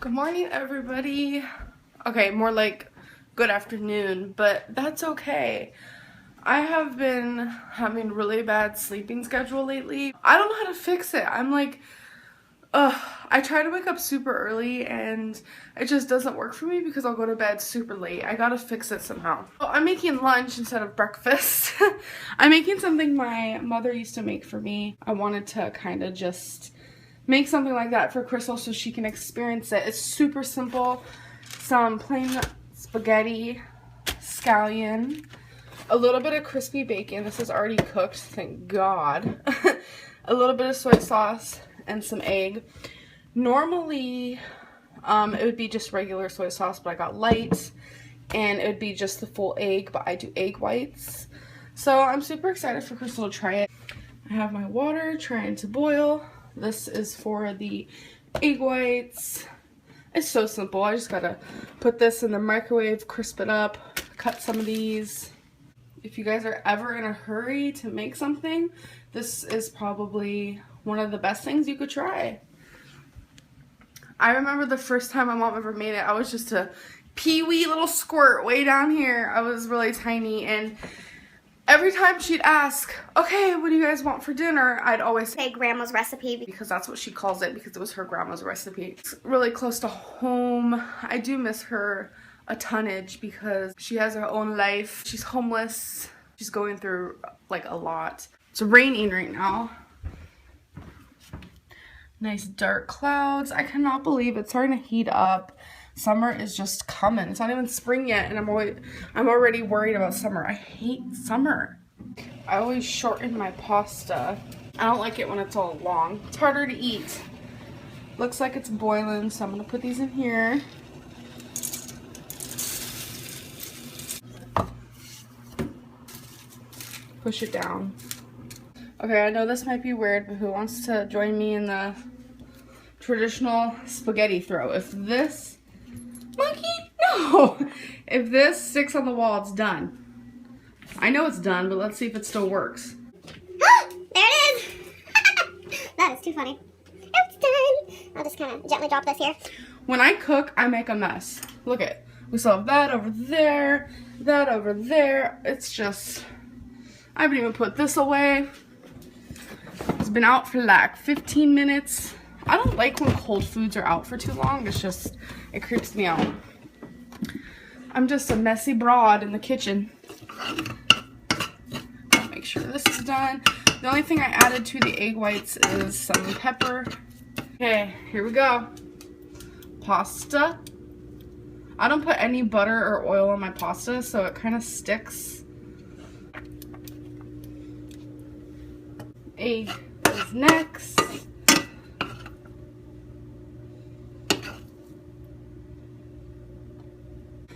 Good morning, everybody. Okay, more like good afternoon, but that's okay. I have been having really bad sleeping schedule lately. I don't know how to fix it. I'm like, I try to wake up super early and it just doesn't work for me because I'll go to bed super late. I gotta fix it somehow. So I'm making lunch instead of breakfast. I'm making something my mother used to make for me. I wanted to kind of just make something like that for Krystal so she can experience it. It's super simple. Some plain spaghetti, scallion, a little bit of crispy bacon. This is already cooked, thank God. A little bit of soy sauce and some egg. Normally, it would be just regular soy sauce, but I got light, and it would be just the full egg, but I do egg whites. So I'm super excited for Krystal to try it. I have my water trying to boil. This is for the egg whites. It's so simple. I just gotta put this in the microwave, crisp it up, cut some of these. If you guys are ever in a hurry to make something, this is probably one of the best things you could try. I remember the first time my mom ever made it, I was just a pee-wee little squirt way down here. I was really tiny, and every time she'd ask, okay, what do you guys want for dinner? I'd always say grandma's recipe because that's what she calls it, because it was her grandma's recipe. It's really close to home. I do miss her a tonnage because she has her own life. She's homeless. She's going through like a lot. It's raining right now. Nice dark clouds. I cannot believe it's starting to heat up. Summer is just coming. It's not even spring yet, and I'm already worried about summer. I hate summer. I always shorten my pasta. I don't like it when it's all long. It's harder to eat. Looks like it's boiling, so I'm gonna put these in here. Push it down. Okay, I know this might be weird, but who wants to join me in the traditional spaghetti throw? If this monkey? No! If this sticks on the wall, it's done. I know it's done, but let's see if it still works. There it is! That is too funny. It's done! I'll just kind of gently drop this here. When I cook, I make a mess. Look at, we still have that over there, that over there. It's just, I haven't even put this away. It's been out for like 15 minutes. I don't like when cold foods are out for too long. It's just, it creeps me out. I'm just a messy broad in the kitchen. Make sure this is done. The only thing I added to the egg whites is some pepper. Okay, here we go. Pasta. I don't put any butter or oil on my pasta, so it kind of sticks. Egg is next.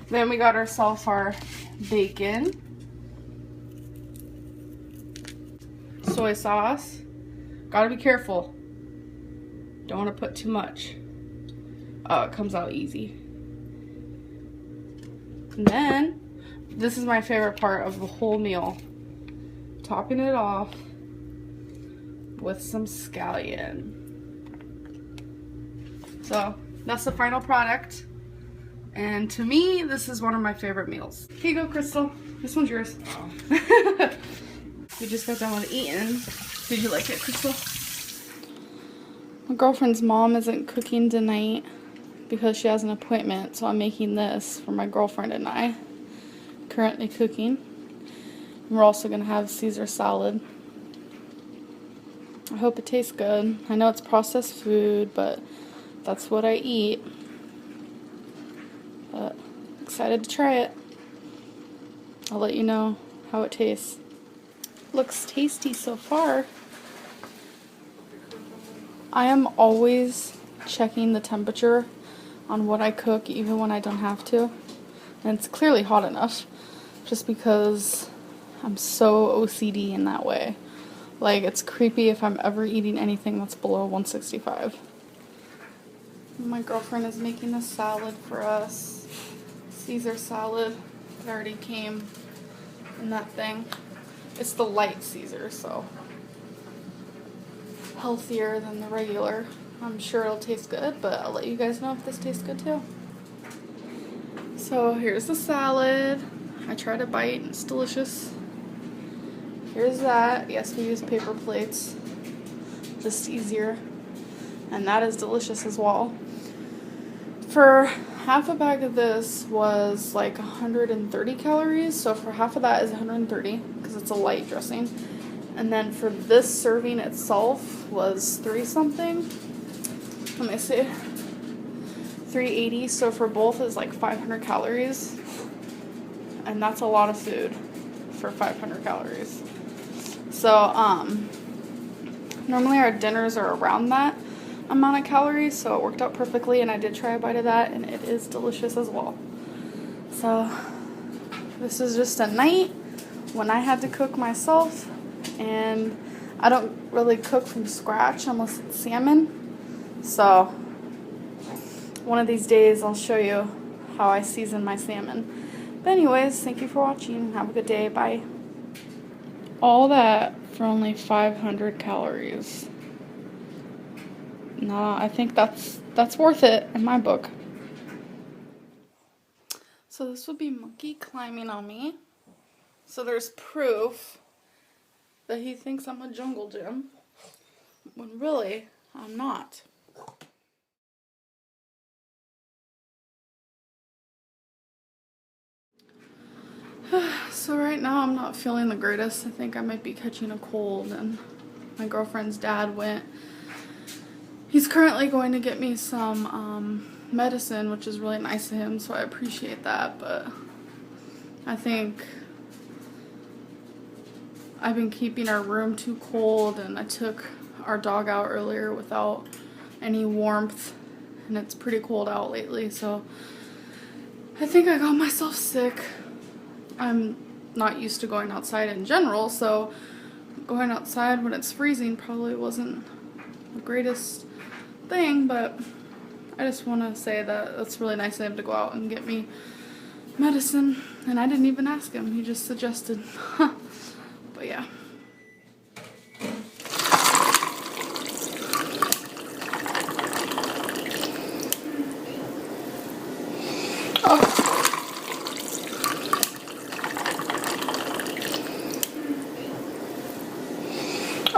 Then we got ourselves our bacon, soy sauce. Gotta be careful. Don't want to put too much. Oh, it comes out easy. And then, this is my favorite part of the whole meal. Topping it off with some scallion. So, that's the final product. And to me, this is one of my favorite meals. Here you go, Krystal. This one's yours. Oh. We just got done with eating. Did you like it, Krystal? My girlfriend's mom isn't cooking tonight because she has an appointment, so I'm making this for my girlfriend and I. Currently cooking. And we're also going to have Caesar salad. I hope it tastes good. I know it's processed food, but that's what I eat. But excited to try it. I'll let you know how it tastes. Looks tasty so far. I am always checking the temperature on what I cook, even when I don't have to. And it's clearly hot enough, just because I'm so OCD in that way. Like, it's creepy if I'm ever eating anything that's below 165. My girlfriend is making a salad for us. Caesar salad. It already came in that thing. It's the light Caesar, so healthier than the regular. I'm sure it'll taste good, but I'll let you guys know if this tastes good too. So here's the salad. I tried a bite, it's delicious. Here's that. Yes, we use paper plates, just easier. And that is delicious as well. For half a bag of this was like 130 calories, so for half of that is 130 because it's a light dressing. And then for this serving itself was 3 something. Let me see. 380, so for both is like 500 calories. And that's a lot of food for 500 calories. So, normally our dinners are around that amount of calories, so it worked out perfectly, and I did try a bite of that, and it is delicious as well. So, this is just a night when I had to cook myself, and I don't really cook from scratch unless it's salmon. So, one of these days I'll show you how I season my salmon. But anyways, thank you for watching. Have a good day. Bye. All that for only 500 calories. No, I think that's worth it in my book. So this would be Monkey climbing on me. So there's proof that he thinks I'm a jungle gym, when really I'm not. So right now I'm not feeling the greatest. I think I might be catching a cold, and my girlfriend's dad went. He's currently going to get me some medicine, which is really nice of him, so I appreciate that, but I think I've been keeping our room too cold, and I took our dog out earlier without any warmth, and it's pretty cold out lately, so I think I got myself sick. I'm not used to going outside in general, so going outside when it's freezing probably wasn't the greatest thing, but I just want to say that it's really nice of him to go out and get me medicine, and I didn't even ask him, he just suggested. But yeah.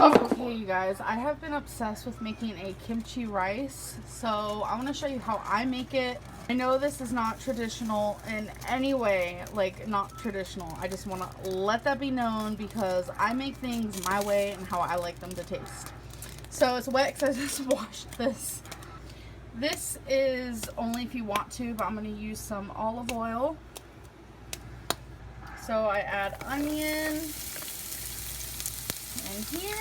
Okay, you guys, I have been obsessed with making a kimchi rice, so I want to show you how I make it. I know this is not traditional in any way, like not traditional. I just want to let that be known because I make things my way and how I like them to taste. So it's wet because I just washed this. This is only if you want to, but I'm going to use some olive oil. So I add onion in here.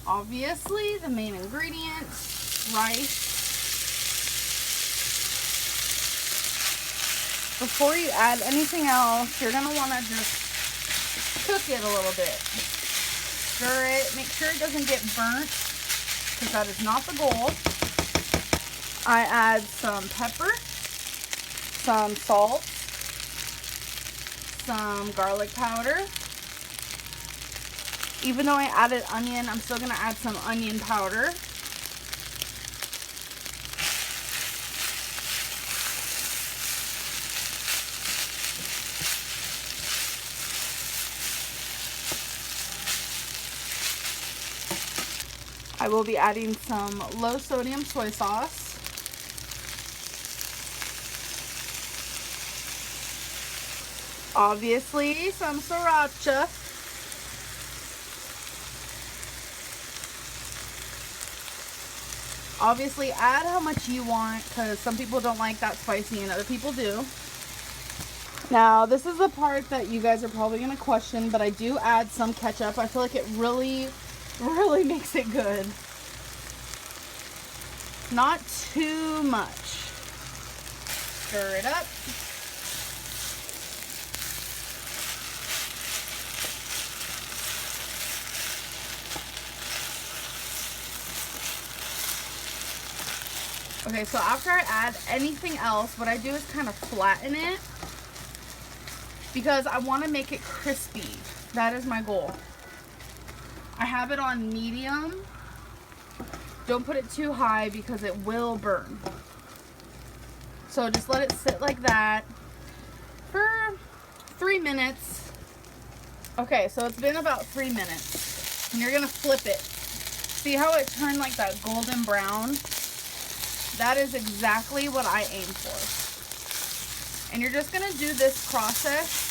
Obviously, the main ingredient, rice. Before you add anything else, you're going to want to just cook it a little bit. Stir it. Make sure it doesn't get burnt, because that is not the goal. I add some pepper, some salt, some garlic powder. Even though I added onion, I'm still going to add some onion powder. I will be adding some low sodium soy sauce. Obviously, some sriracha. Obviously, add how much you want, because some people don't like that spicy and other people do. Now, this is the part that you guys are probably going to question, but I do add some ketchup. I feel like it really makes it good. Not too much. Stir it up. Okay, so after I add anything else, what I do is kind of flatten it. because I want to make it crispy. That is my goal. I have it on medium. Don't put it too high because it will burn. So just let it sit like that for 3 minutes. Okay, so it's been about 3 minutes. And you're gonna flip it. See how it turned like that golden brown? That is exactly what I aim for. And you're just gonna do this process.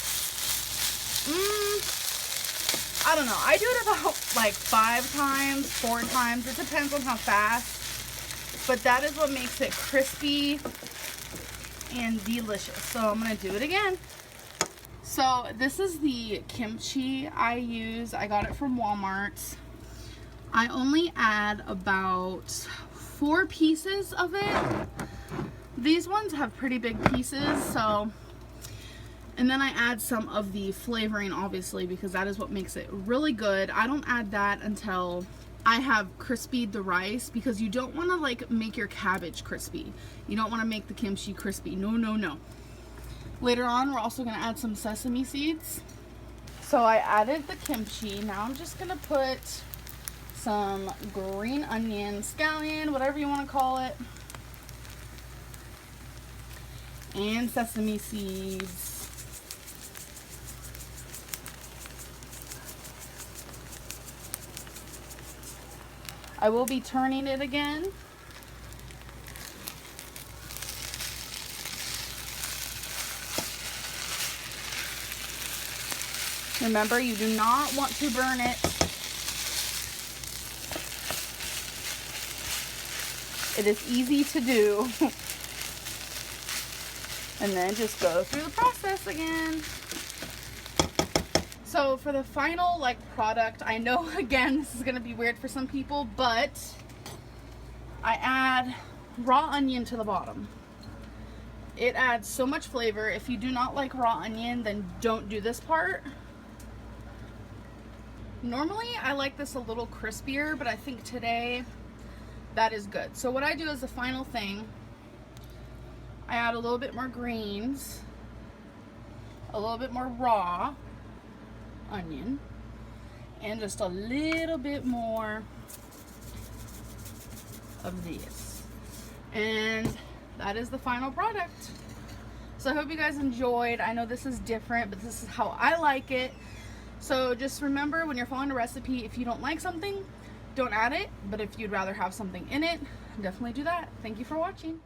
I don't know. I do it about like 5 times, 4 times. It depends on how fast. But that is what makes it crispy and delicious. So I'm gonna do it again. So this is the kimchi I use. I got it from Walmart. I only add about 4 pieces of it. These ones have pretty big pieces, so, and then I add some of the flavoring, obviously, because that is what makes it really good. I don't add that until I have crispied the rice, because you don't want to like make your cabbage crispy. You don't want to make the kimchi crispy. No, no, no. Later on, we're also going to add some sesame seeds. So I added the kimchi. Now I'm just going to put some green onion, scallion, whatever you want to call it, and sesame seeds. I will be turning it again. Remember, you do not want to burn it. It is easy to do. And then just go through the process again. So for the final like product, I know again this is gonna be weird for some people, but I add raw onion to the bottom. It adds so much flavor. If you do not like raw onion, then don't do this part. Normally I like this a little crispier, but I think today that is good. So what I do as the final thing, I add a little bit more greens, a little bit more raw onion, and just a little bit more of this. And that is the final product. So I hope you guys enjoyed. I know this is different, but this is how I like it. So just remember, when you're following a recipe, if you don't like something, don't add it. But if you'd rather have something in it, definitely do that. Thank you for watching.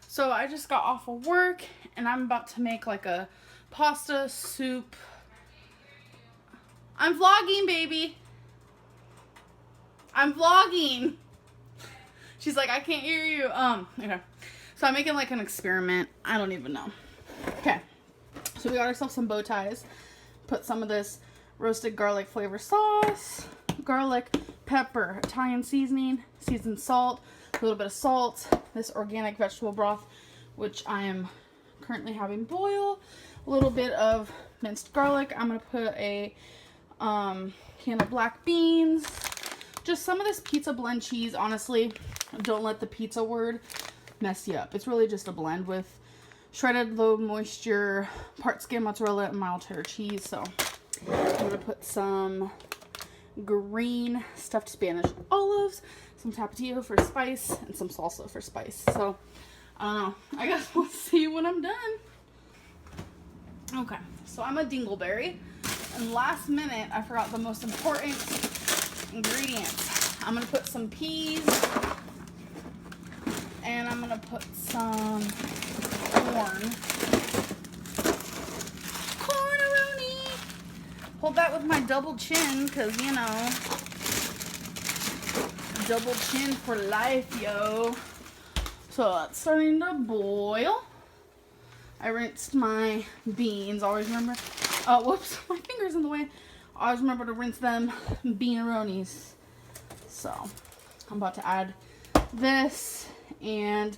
So I just got off of work and I'm about to make like a pasta soup. I'm vlogging, baby. I'm vlogging. She's like, I can't hear you. Okay. So I'm making like an experiment. I don't even know. Okay. So we got ourselves some bow ties. Put some of this roasted garlic flavor sauce, garlic, pepper, Italian seasoning, seasoned salt, a little bit of salt, this organic vegetable broth, which I am currently having boil, a little bit of minced garlic. I'm going to put a can of black beans, just some of this pizza blend cheese. Honestly, don't let the pizza word mess you up. It's really just a blend with shredded low moisture, part skim mozzarella, and mild cheddar cheese. So I'm going to put some green stuffed Spanish olives, some tapatio for spice, and some salsa for spice. So I don't know. I guess we'll see when I'm done. Okay, so I'm a dingleberry, and last minute I forgot the most important ingredients. I'm going to put some peas, and I'm going to put some corn-a-roni. Hold that with my double chin, because, you know, double chin for life, yo. So that's starting to boil. I rinsed my beans. Always remember, oh, whoops, my finger's in the way. Always remember to rinse them bean-a-ronis. So I'm about to add this, and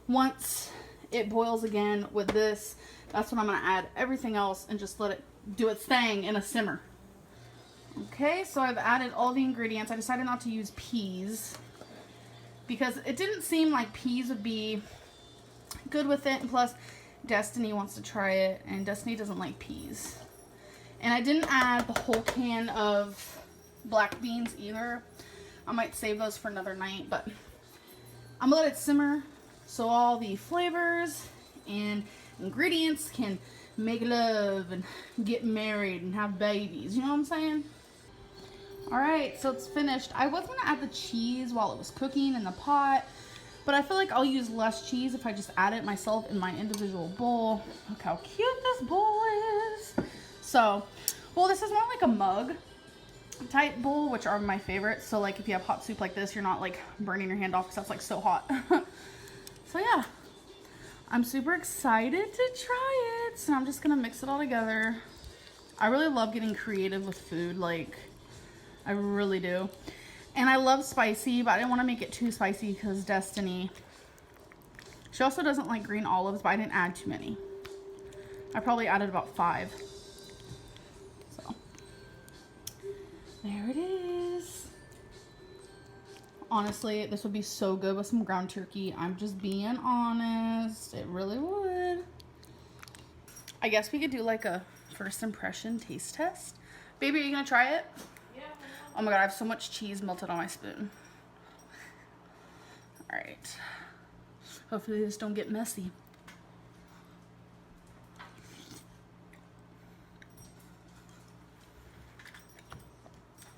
once it boils again with this, that's when I'm going to add everything else and just let it do its thing in a simmer. Okay, so I've added all the ingredients. I decided not to use peas because it didn't seem like peas would be good with it, and plus Destiny wants to try it, and Destiny doesn't like peas. And I didn't add the whole can of black beans either. I might save those for another night, but I'm gonna let it simmer so all the flavors and ingredients can make love and get married and have babies. You know what I'm saying? Alright, so it's finished. I was gonna add the cheese while it was cooking in the pot, but I feel like I'll use less cheese if I just add it myself in my individual bowl. Look how cute this bowl is. So, well, this is more like a mug type bowl, which are my favorites. So like if you have hot soup like this, you're not like burning your hand off because that's like so hot. So yeah, I'm super excited to try it. So I'm just gonna mix it all together. I really love getting creative with food, like I really do. And I love spicy, but I didn't want to make it too spicy because Destiny, she also doesn't like green olives, but I didn't add too many. I probably added about 5. So there it is. Honestly, this would be so good with some ground turkey. I'm just being honest. It really would. I guess we could do like a first impression taste test. Baby, are you gonna try it? Yeah. Oh my god, I have so much cheese melted on my spoon. Alright. Hopefully this don't get messy.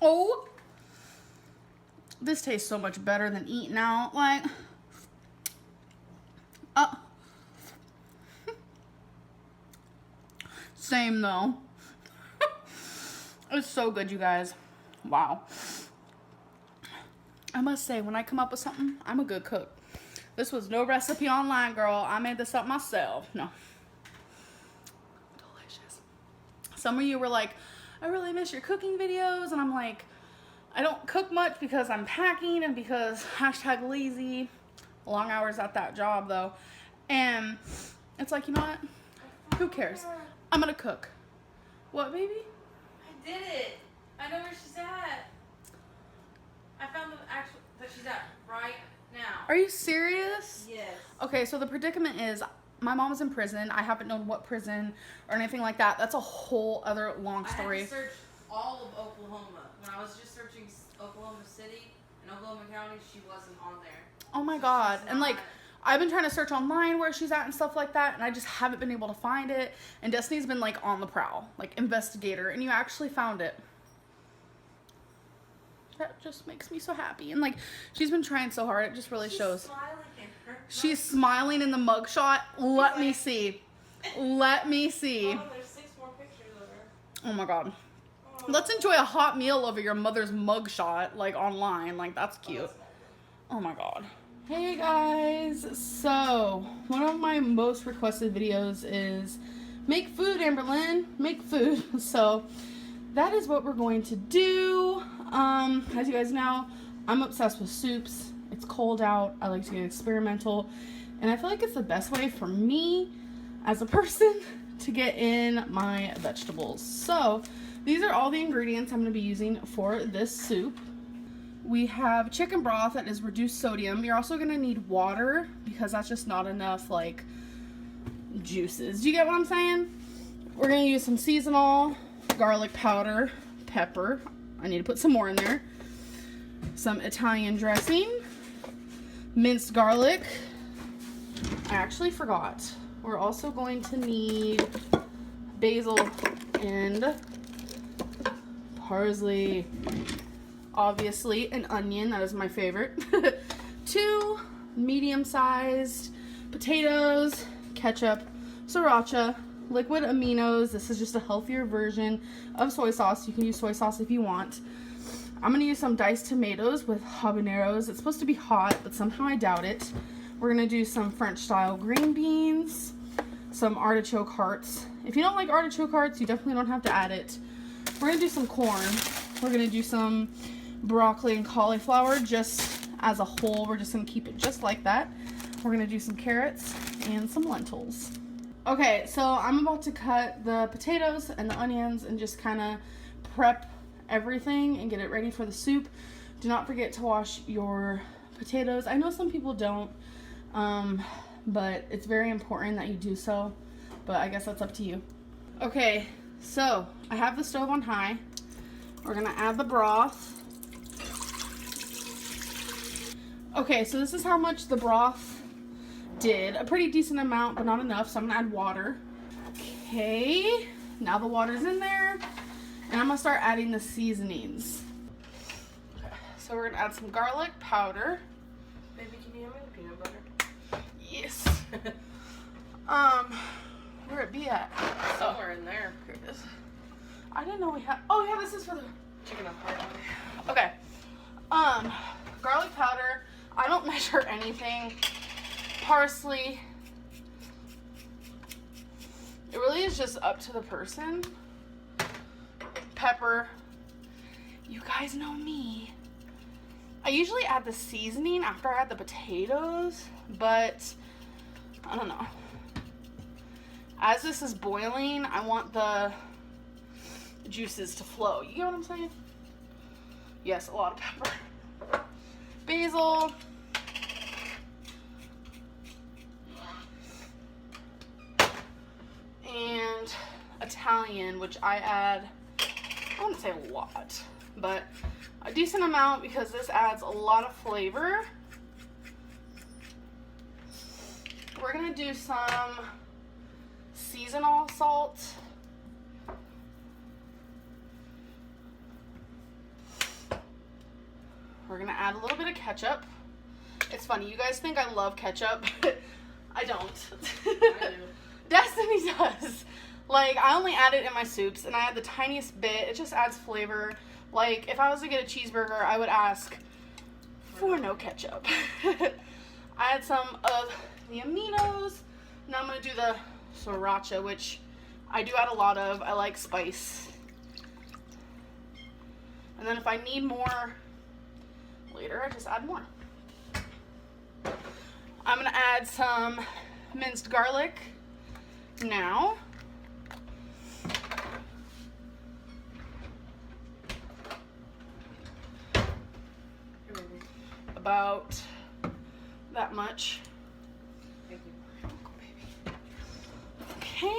Oh! This tastes so much better than eating out. Like, same though. It's so good, you guys. Wow. I must say, when I come up with something, I'm a good cook. This was no recipe online, girl. I made this up myself. No. Delicious. Some of you were like, I really miss your cooking videos. And I'm like, I don't cook much because I'm packing and because #lazy. Long hours at that job though. And it's like, you know what? Who cares? I'm gonna cook. What, baby? I did it. I know where she's at. I found the actual that she's at right now. Are you serious? Yes. Okay, so the predicament is my mom's in prison. I haven't known what prison or anything like that. That's a whole other long story. I had to search all of Oklahoma. When I was just searching Oklahoma City and Oklahoma County, she wasn't on there. Oh my god. And like, I've been trying to search online where she's at and stuff like that, and I just haven't been able to find it. And Destiny's been like on the prowl, like investigator, and you actually found it. That just makes me so happy. And like, she's been trying so hard. It just really shows. Smiling in her. She's smiling in the mugshot. Let me see. Let me see. Oh, there's 6 more pictures of her. Oh my god. Oh. Let's enjoy a hot meal over your mother's mugshot, like online. Like, that's cute. Oh my god. Hey guys. So, one of my most requested videos is make food, Amberlynn. Make food. So, that is what we're going to do. As you guys know, I'm obsessed with soups. It's cold out. I like to get experimental. And I feel like it's the best way for me as a person to get in my vegetables. So, these are all the ingredients I'm going to be using for this soup. We have chicken broth that is reduced sodium. You're also going to need water because that's just not enough, like, juices. Do you get what I'm saying? We're going to use some seasonal garlic powder, pepper. I need to put some more in there. Some Italian dressing, minced garlic. I actually forgot. We're also going to need basil and parsley. Obviously, an onion. That is my favorite. 2 medium-sized potatoes, ketchup, sriracha, liquid aminos. This is just a healthier version of soy sauce. You can use soy sauce if you want. I'm going to use some diced tomatoes with habaneros. It's supposed to be hot, but somehow I doubt it. We're going to do some French-style green beans, some artichoke hearts. If you don't like artichoke hearts, you definitely don't have to add it. We're going to do some corn. We're going to do some broccoli and cauliflower just as a whole. We're just going to keep it just like that. We're going to do some carrots and some lentils. Okay, so I'm about to cut the potatoes and the onions and just kind of prep everything and get it ready for the soup. Do not forget to wash your potatoes. I know some people don't, but it's very important that you do so. But I guess that's up to you. Okay, so I have the stove on high. We're gonna add the broth. Okay, so this is how much the broth did. A pretty decent amount, but not enough, so I'm gonna add water. Okay, now the water's in there, and I'm gonna start adding the seasonings. Okay, so we're gonna add some garlic powder. Baby, can you have any peanut butter? Yes. Where it be at? Somewhere in there. Here it is. I didn't know we had. Oh yeah, this is for the Chicken on fire. Okay. Garlic powder. I don't measure anything. Parsley. It really is just up to the person. Pepper. You guys know me. I usually add the seasoning after I add the potatoes, but I don't know. As this is boiling, I want the juices to flow. You get what I'm saying? Yes, a lot of pepper. Basil. And Italian, which I add, I wouldn't say a lot, but a decent amount because this adds a lot of flavor. We're gonna do some seasonal salt. We're gonna add a little bit of ketchup. It's funny, you guys think I love ketchup, but I don't. I do. Destiny does. Like, I only add it in my soups, and I add the tiniest bit. It just adds flavor. Like, if I was to get a cheeseburger, I would ask for no ketchup. I add some of the aminos. Now I'm gonna do the sriracha, which I do add a lot of. I like spice. And then if I need more later, I just add more. I'm gonna add some minced garlic now. About that much. Thank you. Okay.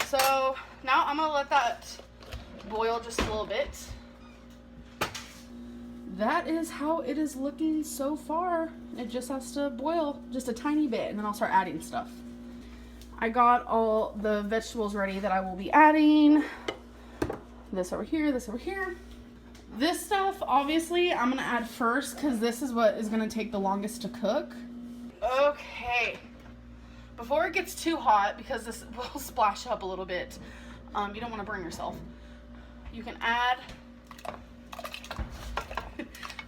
So now I'm gonna let that boil just a little bit. That is how it is looking so far. It just has to boil just a tiny bit, and then I'll start adding stuff. I got all the vegetables ready that I will be adding. This over here, this over here. This stuff, obviously, I'm gonna add first because this is what is gonna take the longest to cook. Okay. Before it gets too hot, because this will splash up a little bit, you don't wanna burn yourself. You can add,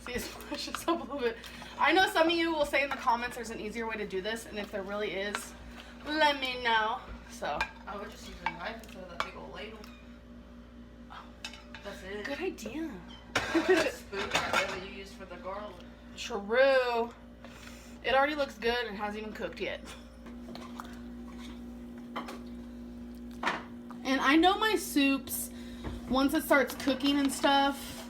see, it splashes up a little bit. I know some of you will say in the comments there's an easier way to do this, and if there really is, let me know. So, I would just use a knife instead of that big old ladle. That's it. good idea. That spoon that you used for the garlic. True. It already looks good and hasn't even cooked yet. And I know my soups, once it starts cooking and stuff,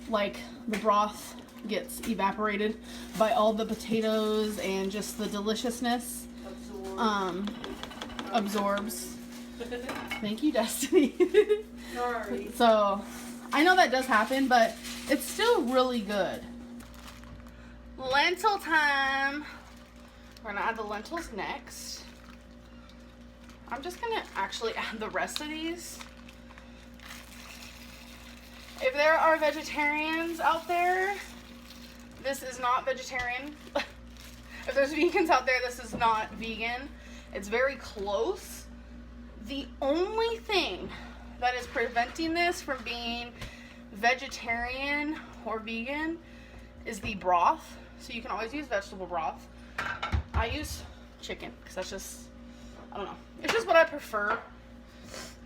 like the broth gets evaporated by all the potatoes and just the deliciousness absorbs. Thank you, Destiny. Sorry. So I know that does happen, but it's still really good. Lentil time. We're gonna add the lentils next. I'm just gonna actually add the rest of these. If there are vegetarians out there, this is not vegetarian. If there's vegans out there, this is not vegan. It's very close. The only thing that is preventing this from being vegetarian or vegan is the broth. So you can always use vegetable broth. I use chicken because that's just, I don't know. It's just what I prefer,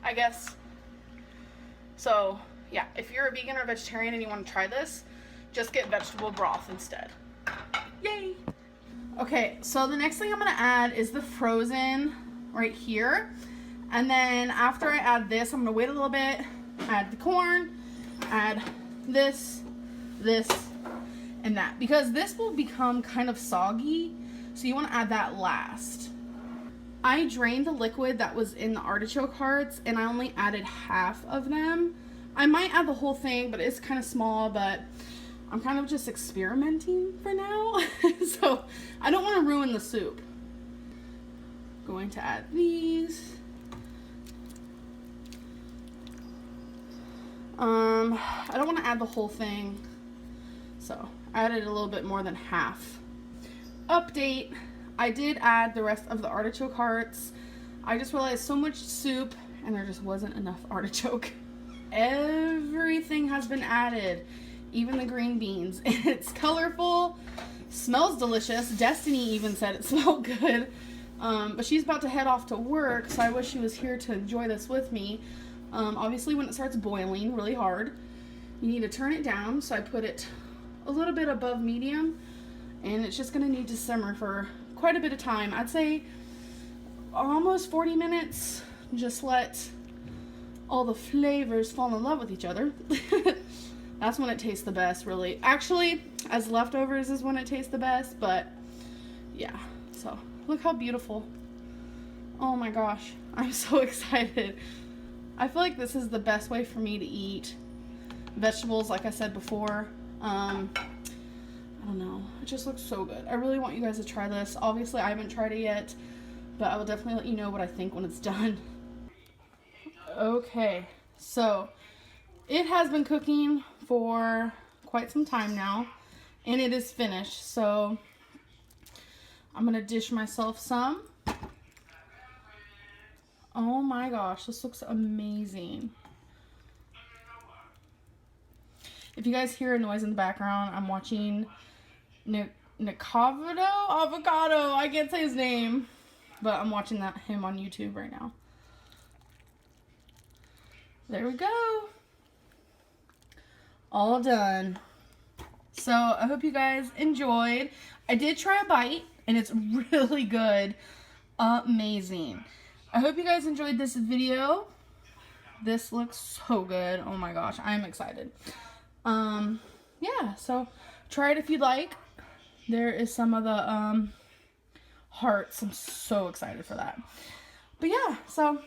I guess. So yeah, if you're a vegan or vegetarian and you want to try this, just get vegetable broth instead. Yay! Okay, so the next thing I'm gonna add is the frozen right here. And then after I add this, I'm gonna wait a little bit, add the corn, add this, and that. Because this will become kind of soggy. So you want to add that last. I drained the liquid that was in the artichoke hearts, and I only added half of them. I might add the whole thing, but it's kind of small, but I'm kind of just experimenting for now. So I don't want to ruin the soup. Going to add these. I don't want to add the whole thing, so I added a little bit more than half. Update, I did add the rest of the artichoke hearts. I just realized so much soup and there just wasn't enough artichoke. Everything has been added, even the green beans. It's colorful, smells delicious. Destiny even said it smelled good. But she's about to head off to work, so I wish she was here to enjoy this with me. Obviously when it starts boiling really hard, you need to turn it down. So I put it a little bit above medium, and it's just gonna need to simmer for quite a bit of time. I'd say almost 40 minutes. Just let all the flavors fall in love with each other. That's when it tastes the best, really. Actually, as leftovers is when it tastes the best, but yeah. So look how beautiful. Oh my gosh, I'm so excited. I feel like this is the best way for me to eat vegetables, like I said before. I don't know, it just looks so good. I really want you guys to try this. Obviously I haven't tried it yet, but I will definitely let you know what I think when it's done. Okay, so it has been cooking for quite some time now, and it is finished. So I'm gonna dish myself some. Oh my gosh, this looks amazing. If you guys hear a noise in the background, I'm watching Avocado. I can't say his name, but I'm watching him on YouTube right now. There we go. All done. So I hope you guys enjoyed. I did try a bite, and it's really good. Amazing. I hope you guys enjoyed this video. This looks so good. Oh my gosh, I'm excited. Yeah, so try it if you'd like. There is some of the hearts. I'm so excited for that. But yeah, so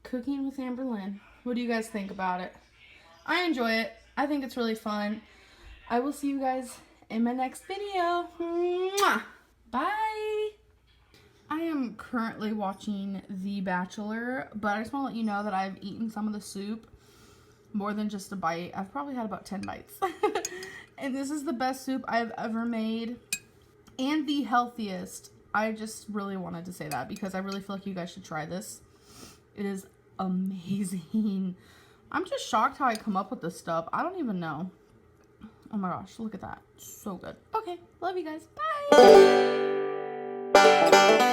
cooking with Amberlynn. What do you guys think about it? I enjoy it. I think it's really fun. I will see you guys in my next video. Mwah! Bye! I am currently watching The Bachelor, but I just want to let you know that I've eaten some of the soup. More than just a bite. I've probably had about 10 bites. And this is the best soup I've ever made. And the healthiest. I just really wanted to say that because I really feel like you guys should try this. It is amazing. I'm just shocked how I come up with this stuff. I don't even know. Oh my gosh, look at that. So good. Okay, love you guys. Bye!